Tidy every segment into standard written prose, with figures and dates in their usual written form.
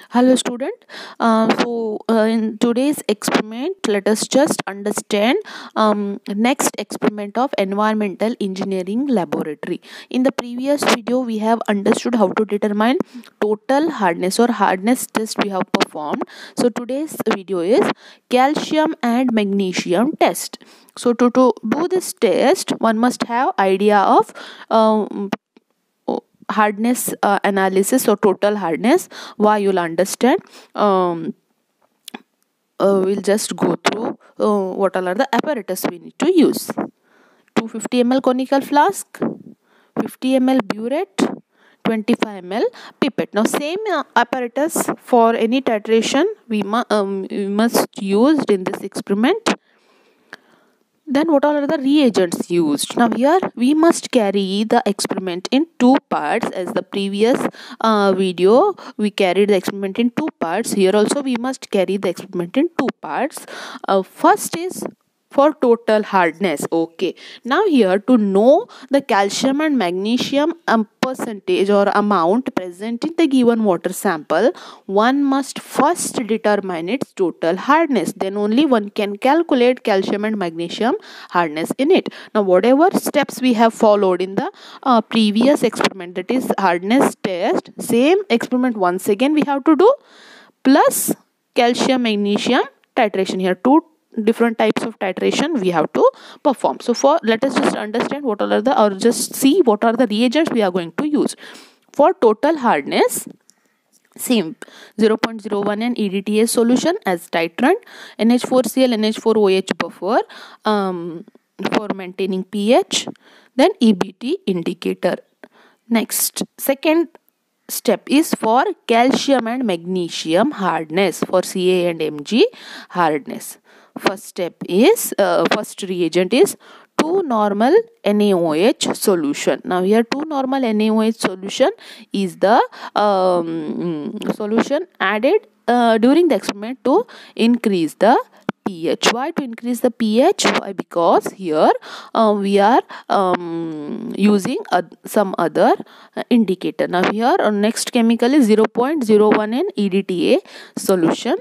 Hello, student. In today's experiment, let us just understand next experiment of environmental engineering laboratory. In the previous video, we have understood how to determine total hardness or hardness test we have performed. So today's video is calcium and magnesium test. So to do this test, one must have idea of hardness analysis or total hardness. Why, you'll understand. We'll just go through what all are the apparatus we need to use. 250 ml conical flask, 50 ml burette, 25 ml pipette. Now same apparatus for any titration we must use in this experiment. Then what all are the reagents used? Now here we must carry the experiment in two parts. As the previous video we carried the experiment in two parts, here also we must carry the experiment in two parts. First is for total hardness. Okay, now here to know the calcium and magnesium percentage or amount present in the given water sample, one must first determine its total hardness. Then only one can calculate calcium and magnesium hardness in it. Now whatever steps we have followed in the previous experiment, that is hardness test, same experiment once again we have to do, plus calcium magnesium titration. Here two different types of titration we have to perform. So for let us just understand what all are the, or just see what are the reagents we are going to use. For total hardness, same 0.01 and EDTA solution as titrant, NH4Cl NH4OH buffer for maintaining pH, then EBT indicator. Next, second step is for calcium and magnesium hardness, for Ca and Mg hardness. First step is first reagent is 2 normal NaOH solution. Now here 2 normal NaOH solution is the solution added during the experiment to increase the pH. Why to increase the pH? Why? Because here we are using some other indicator. Now here next chemical is 0.01 in EDTA solution,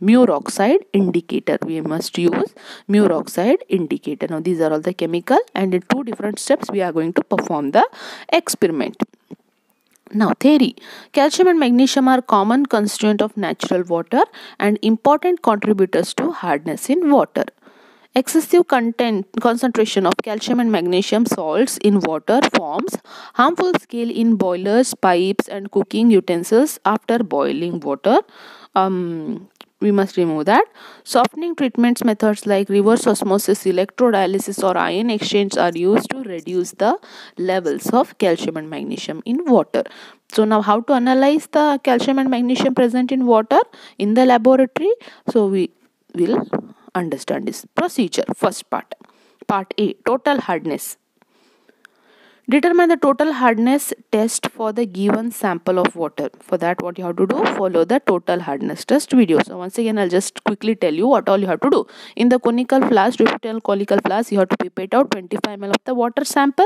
Muir oxide indicator. We must use Muir oxide indicator. Now these are all the chemical, and in two different steps we are going to perform the experiment. Now theory. Calcium and magnesium are common constituent of natural water and important contributors to hardness in water. Excessive concentration of calcium and magnesium salts in water forms harmful scale in boilers, pipes and cooking utensils after boiling water. We must remove that. Softening treatments methods like reverse osmosis, electrodialysis or ion exchange are used to reduce the levels of calcium and magnesium in water. So now how to analyze the calcium and magnesium present in water in the laboratory? So we will understand this procedure. First part A, total hardness. Determine the total hardness test for the given sample of water. For that, what you have to do, follow the total hardness test video. So once again, I'll just quickly tell you what all you have to do. In the conical flask, 250 ml conical flask, you have to pipette out 25 ml of the water sample.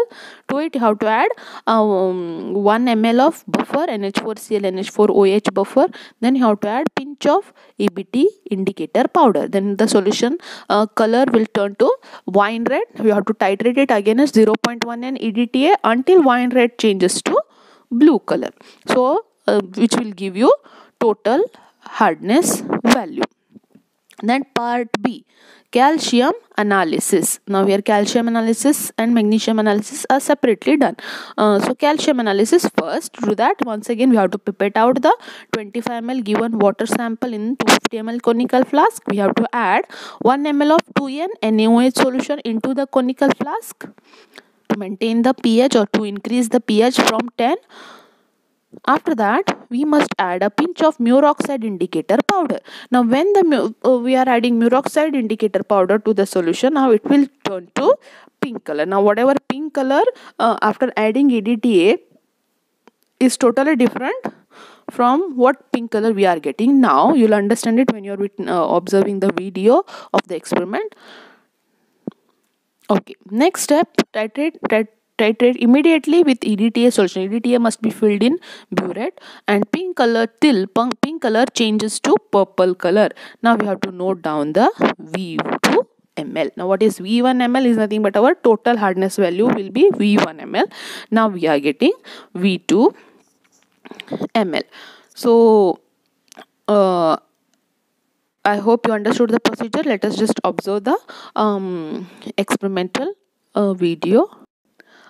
To it, you have to add 1 ml of buffer, NH4Cl NH4OH buffer. Then you have to add pinch of EBT indicator powder. Then the solution color will turn to wine red. You have to titrate it against 0.1 and EDTA until wine red changes to blue color. So which will give you total hardness value. Then part B, calcium analysis. Now here calcium analysis and magnesium analysis are separately done. So calcium analysis, first to do that, once again we have to pipette out the 25 ml given water sample in 250 ml conical flask. We have to add 1 ml of 2N NaOH solution into the conical flask to maintain the pH or to increase the pH from 10. After that, we must add a pinch of Muir oxide indicator powder. Now when the we are adding Muir oxide indicator powder to the solution, now it will turn to pink color. Now whatever pink color after adding EDTA is totally different from what pink color we are getting. Now you'll understand it when you are observing the video of the experiment. Okay, next step, titrate immediately with EDTA solution. EDTA must be filled in burette, and pink color till pink color changes to purple color. Now we have to note down the V2 ml. Now what is V1 ml is nothing but our total hardness value will be V1 ml. Now we are getting V2 ml. So I hope you understood the procedure. Let us just observe the experimental video.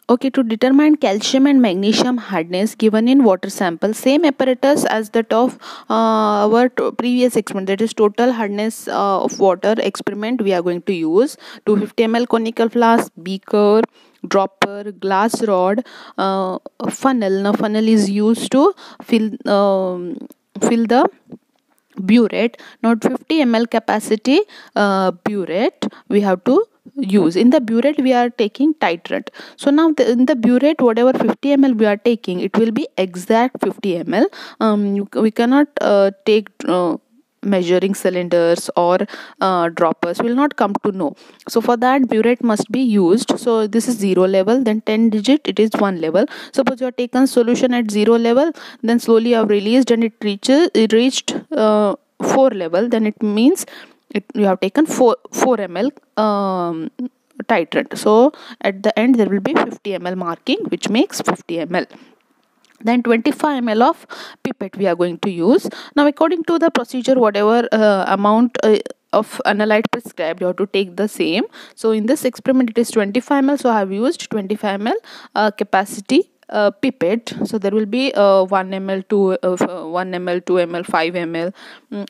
Okay, to determine calcium and magnesium hardness given in water sample, same apparatus as that of our previous experiment, that is total hardness of water experiment, we are going to use 250 ml conical flask, beaker, dropper, glass rod, funnel. Now funnel is used to fill the burette. Now 50 ml capacity burette we have to use. In the burette we are taking titrant. So now in the burette, whatever 50 ml we are taking, it will be exact 50 ml. We cannot take measuring cylinders or droppers, will not come to know. So for that, burette must be used. So this is 0 level, then 10 digit, it is 1 level. Suppose you have taken solution at 0 level, then slowly you have released and it reached 4 level, then it means you have taken 4 ml titrant. So at the end there will be 50 ml marking, which makes 50 ml. Then 25 ml of pipette we are going to use. Now according to the procedure, whatever amount of analyte prescribed, you have to take the same. So in this experiment it is 25 ml, so I have used 25 ml capacity pipette. So there will be 1 ml, 2 ml, 2 ml, 5 ml,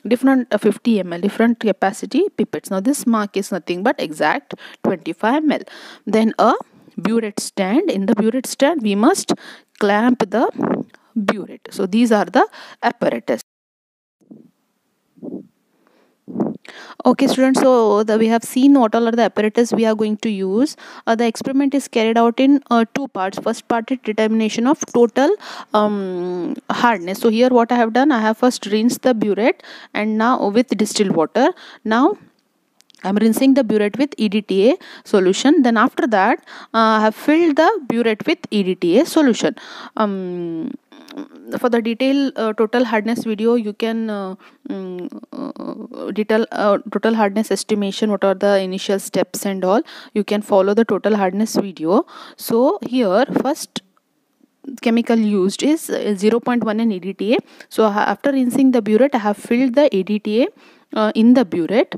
different 50 ml, different capacity pipettes. Now this mark is nothing but exact 25 ml. Then a burette stand. In the burette stand we must clamp the burette. So these are the apparatus. Okay students, so we have seen what all are the apparatus we are going to use. The experiment is carried out in 2 parts. First part is determination of total hardness. So here what I have done, I have first rinsed the burette and now with distilled water. Now I am rinsing the burette with EDTA solution. Then after that I have filled the burette with EDTA solution. For the detailed total hardness video, you can detail total hardness estimation, what are the initial steps and all, you can follow the total hardness video. So here first chemical used is 0.1 in EDTA. So after rinsing the burette, I have filled the EDTA in the burette.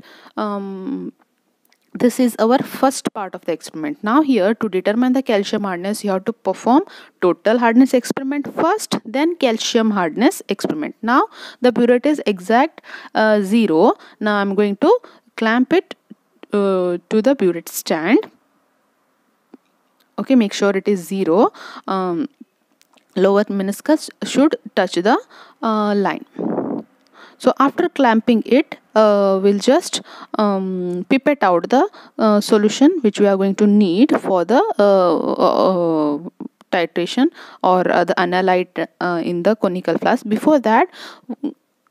This is our first part of the experiment. Now here, to determine the calcium hardness, you have to perform total hardness experiment first, then calcium hardness experiment. Now the burette is exact 0. Now I am going to clamp it to the burette stand. Okay, make sure it is 0. Lower meniscus should touch the line. So after clamping it, we'll just pipette out the solution which we are going to need for the titration or the analyte in the conical flask. Before that,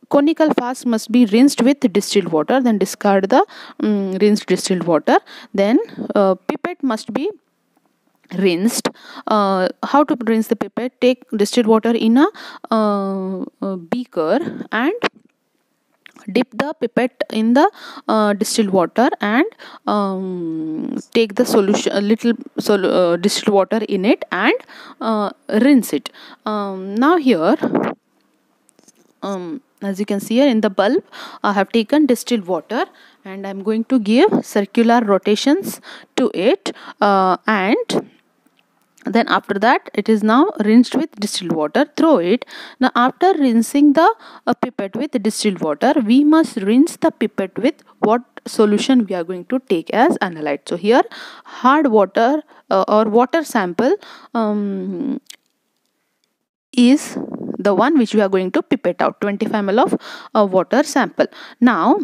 conical flask must be rinsed with distilled water, then discard the rinsed distilled water. Then pipette must be rinsed. How to rinse the pipette? Take distilled water in a beaker and dip the pipette in the distilled water and take the solution, a little distilled water in it and rinse it. Now here, as you can see here in the bulb, I have taken distilled water and I am going to give circular rotations to it, and then after that it is now rinsed with distilled water. Throw it. Now after rinsing the pipette with distilled water, we must rinse the pipette with what solution we are going to take as analyte. So here hard water or water sample is the one which we are going to pipette out, 25 ml of water sample. Now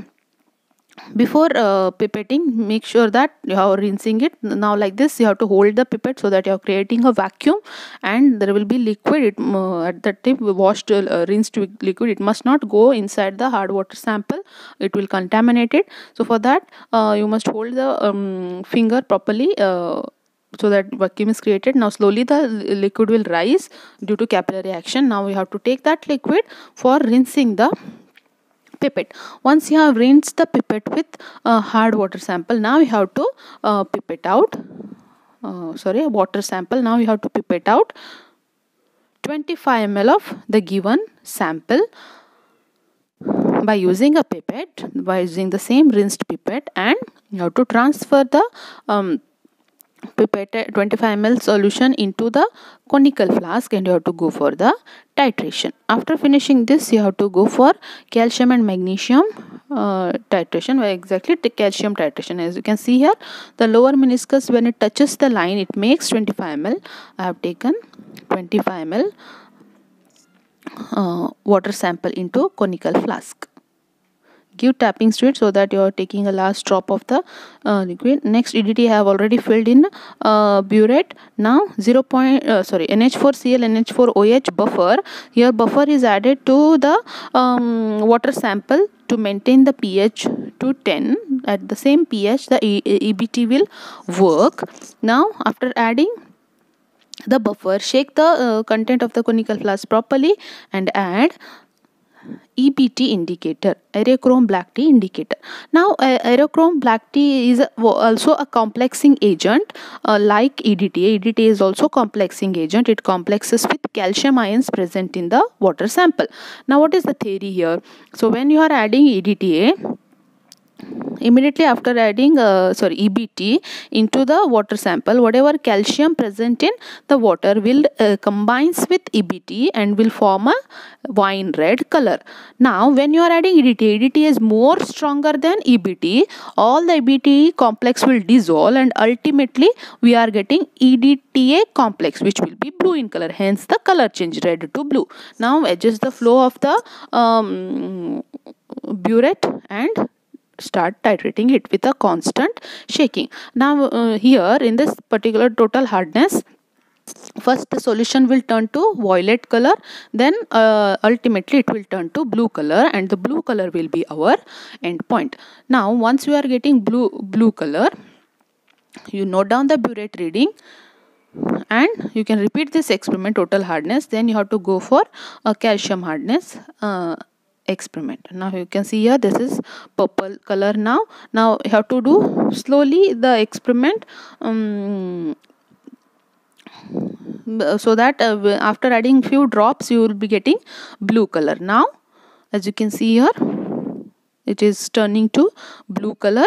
before pipetting, make sure that you are rinsing it. Now like this, you have to hold the pipette so that you are creating a vacuum and there will be liquid. At that time, washed rinsed liquid, it must not go inside the hard water sample, it will contaminate it. So for that you must hold the finger properly so that vacuum is created. Now slowly the liquid will rise due to capillary action. Now we have to take that liquid for rinsing the pipette. Once you have rinsed the pipette with a hard water sample, now you have to pipette out water sample. Now you have to pipette out 25 ml of the given sample by using a pipette, by using the same rinsed pipette, and you have to transfer the pipette 25 ml solution into the conical flask, and you have to go for the titration. After finishing this, you have to go for calcium and magnesium titration. Where exactly? The calcium titration. As you can see here, the lower meniscus, when it touches the line, it makes 25 ml. I have taken 25 ml water sample into conical flask. Give tappings to it so that you are taking a last drop of the liquid. Next, EDTA I have already filled in burette. Now NH4Cl NH4OH buffer. Here buffer is added to the water sample to maintain the pH to 10. At the same pH, the EBT will work. Now after adding the buffer, shake the content of the conical flask properly and add EBT indicator, aerochrome black tea indicator. Now aerochrome black tea is also a complexing agent like EDTA. EDTA is also complexing agent. It complexes with calcium ions present in the water sample. Now what is the theory here? So when you are adding EDTA, immediately after adding EBT into the water sample, whatever calcium present in the water will combines with EBT and will form a wine red color. Now when you are adding EDTA, EDTA is more stronger than EBT. All the EBT complex will dissolve and ultimately we are getting EDTA complex, which will be blue in color. Hence the color change, red to blue. Now adjust the flow of the burette and start titrating it with a constant shaking. Now here in this particular total hardness, first the solution will turn to violet color, then ultimately it will turn to blue color, and the blue color will be our end point. Now once you are getting blue color, you note down the burette reading and you can repeat this experiment total hardness. Then you have to go for a calcium hardness experiment. Now you can see here this is purple color. Now you have to do slowly the experiment so that after adding few drops you will be getting blue color. Now as you can see here, it is turning to blue color.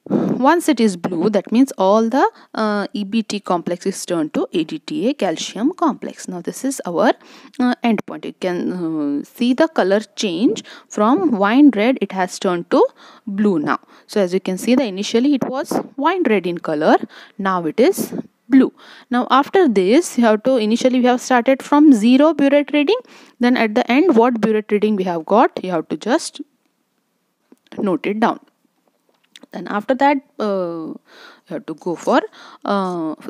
Once it is blue, that means all the EBT complex is turned to EDTA calcium complex. Now this is our end point. You can see the color change from wine red, it has turned to blue now. So as you can see, initially it was wine red in color, now it is blue. Now after this, you have to, initially we have started from 0 burette reading, then at the end what burette reading we have got, you have to just note it down. And after that you have to go for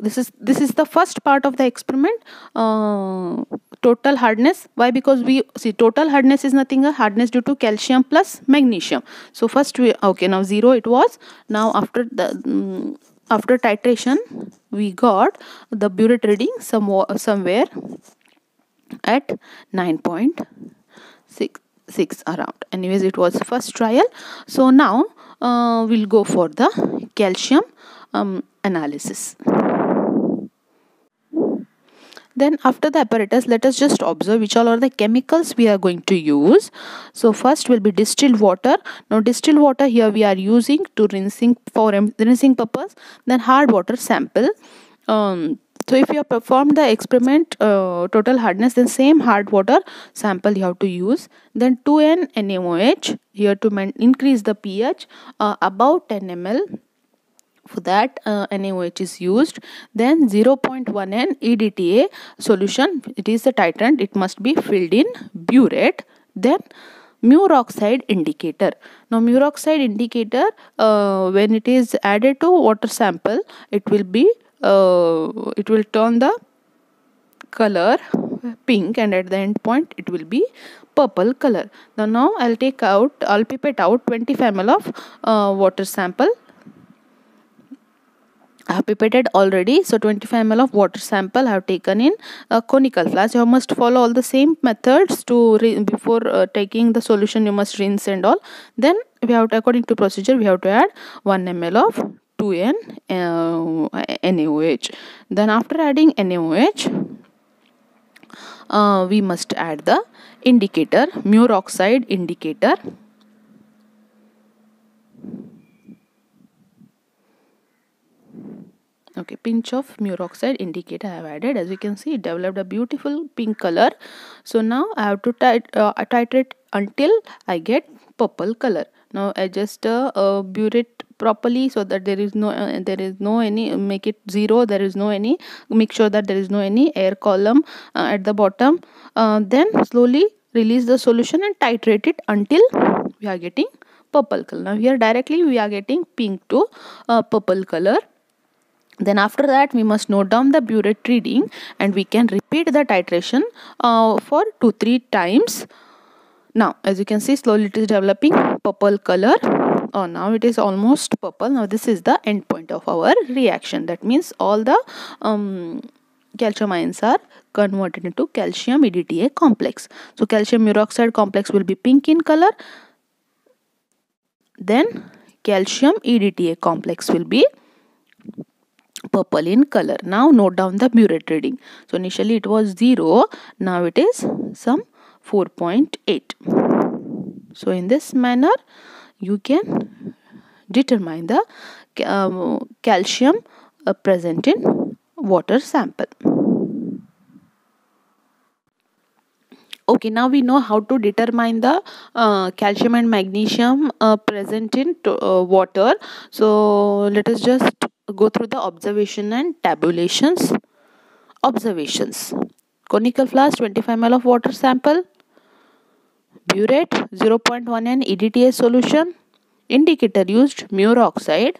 this is the first part of the experiment, total hardness. Why? Because we see total hardness is nothing but hardness due to calcium plus magnesium. So first we now 0 it was. Now after the after titration we got the burette reading somewhere at 9.6 around. Anyways, it was first trial. So now we'll go for the calcium analysis. Then after the apparatus, let us just observe which all are the chemicals we are going to use. So first will be distilled water. Now distilled water here we are using to rinsing purpose. Then hard water sample. So if you have performed the experiment total hardness, then same hard water sample you have to use. Then 2N NaOH here to increase the pH above 10 ml. For that NaOH is used. Then 0.1N EDTA solution, it is the titrant, it must be filled in burette. Then Muir oxide indicator. Now Muir oxide indicator when it is added to water sample, it will be it will turn the color pink, and at the end point it will be purple color. Now I'll pipette out 25 ml of water sample I have pipetted already. So 25 ml of water sample I have taken in a conical flask. You must follow all the same methods to before taking the solution. You must rinse and all. Then we have to, according to procedure, we have to add 1 ml of 2N NaOH. Then after adding NaOH, we must add the indicator, Muir oxide indicator. Okay, pinch of Muir oxide indicator I have added. As you can see, it developed a beautiful pink color. So now I have to titrate until I get purple color. Now adjust burette properly so that there is no any, make it 0, there is no any, make sure that there is no any air column at the bottom. Then slowly release the solution and titrate it until we are getting purple color. Now here directly we are getting pink to purple color. Then after that we must note down the burette reading and we can repeat the titration for 2-3 times. Now as you can see, slowly it is developing purple color. Now it is almost purple. Now this is the end point of our reaction. That means all the calcium ions are converted into calcium EDTA complex. So calcium Muir oxide complex will be pink in color. Then calcium EDTA complex will be purple in color. Now note down the burette reading. So initially it was 0, now it is some 4.8. So in this manner you can determine the calcium present in water sample. Okay, now we know how to determine the calcium and magnesium present in water. So let us just go through the observation and tabulations. Observations: conical flask, 25 ml of water sample, burette 0.1 N EDTA solution, indicator used Muir oxide,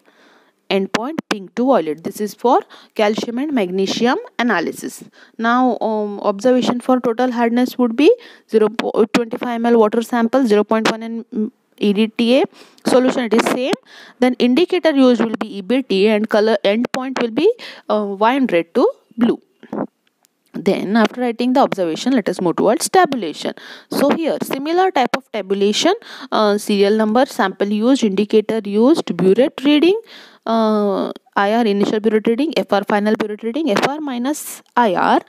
endpoint pink to violet. This is for calcium and magnesium analysis. Now observation for total hardness would be 25 ml water sample, 0.1 N EDTA solution, it is same. Then indicator used will be EBT and color endpoint will be wine red to blue. Then after writing the observation, let us move towards tabulation. So here similar type of tabulation, serial number, sample used, indicator used, burette reading, IR initial burette reading, FR final burette reading, FR minus IR.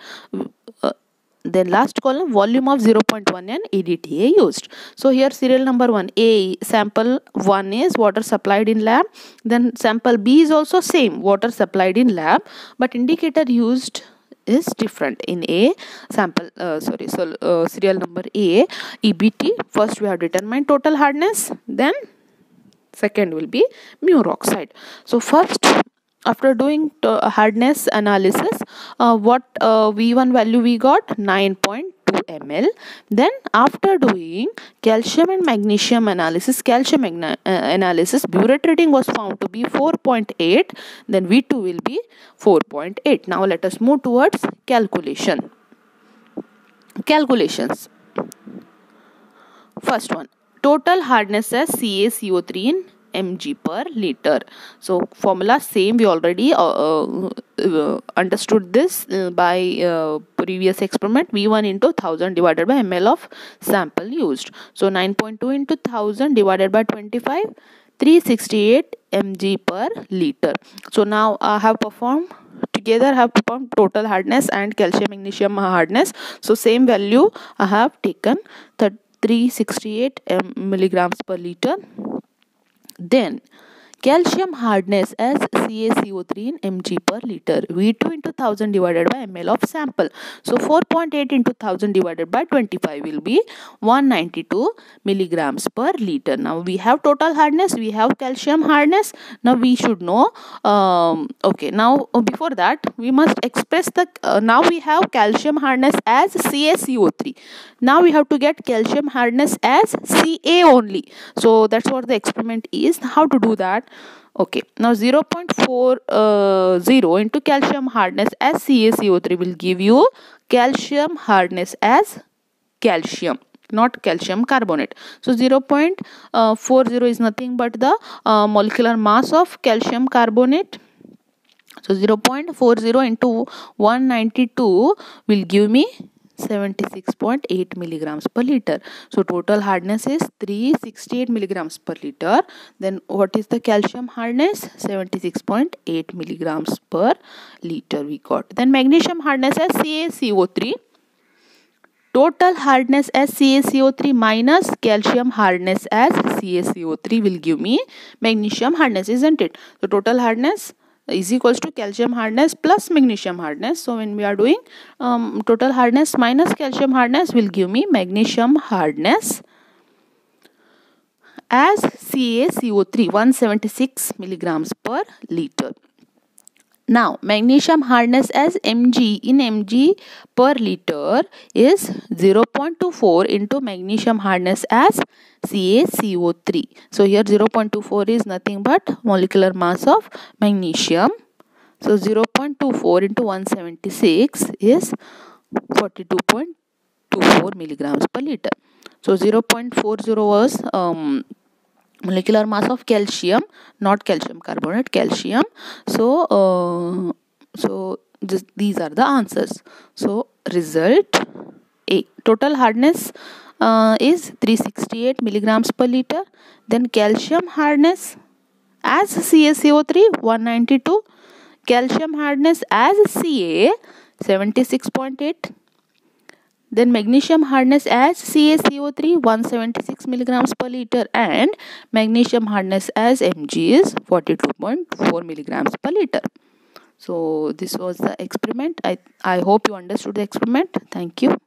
Then last column, volume of 0.1 N EDTA used. So here serial number 1, A, sample 1 is water supplied in lab. Then sample B is also same, water supplied in lab, but indicator used is different. In A sample serial number A, EBT, first we have determined total hardness, then second will be Muir oxide. So first, after doing hardness analysis, what V1 value we got? 9.2 ml. Then after doing calcium and magnesium analysis, analysis, burette reading was found to be 4.8. Then V2 will be 4.8. Now let us move towards calculation. Calculations. First one, total hardness as CaCO3 in mg per liter. So formula same, we already understood this by previous experiment. V1 into 1000 divided by ml of sample used. So 9.2 into 1000 divided by 25, 368 mg per liter. So now I have performed total hardness and calcium magnesium hardness. So same value I have taken, 368 milligrams per liter. Then calcium hardness as CaCO3 in mg per liter, V2 into 1000 divided by ml of sample. So 4.8 into 1000 divided by 25 will be 192 milligrams per liter. Now we have total hardness, we have calcium hardness. Now we should know, okay, now before that we must express the, now we have calcium hardness as CaCO3. Now we have to get calcium hardness as Ca only. So that's what the experiment is. How to do that? Okay, now 0.40 into calcium hardness as CaCO3 will give you calcium hardness as calcium, not calcium carbonate. So 0.40 is nothing but the molecular mass of calcium carbonate. So 0.40 into 192 will give me 76.8 milligrams per liter. So total hardness is 368 milligrams per liter. Then what is the calcium hardness? 76.8 milligrams per liter we got. Then magnesium hardness as CaCO3. Total hardness as CaCO3 minus calcium hardness as CaCO3 will give me magnesium hardness, isn't it? So total hardness is equals to calcium hardness plus magnesium hardness. So when we are doing total hardness minus calcium hardness will give me magnesium hardness as CaCO3 176 milligrams per liter. Now magnesium hardness as Mg in Mg per liter is 0.24 into magnesium hardness as CaCO3. So here 0.24 is nothing but molecular mass of magnesium. So 0.24 into 176 is 42.24 milligrams per liter. So 0.40 was molecular mass of calcium, not calcium carbonate, calcium. So these are the answers. So result A, total hardness is 368 milligrams per liter. Then calcium hardness as CaCO3 192, calcium hardness as Ca 76.8. Then magnesium hardness as CaCO3 176 milligrams per liter, and magnesium hardness as Mg is 42.4 milligrams per liter. So this was the experiment. I hope you understood the experiment. Thank you.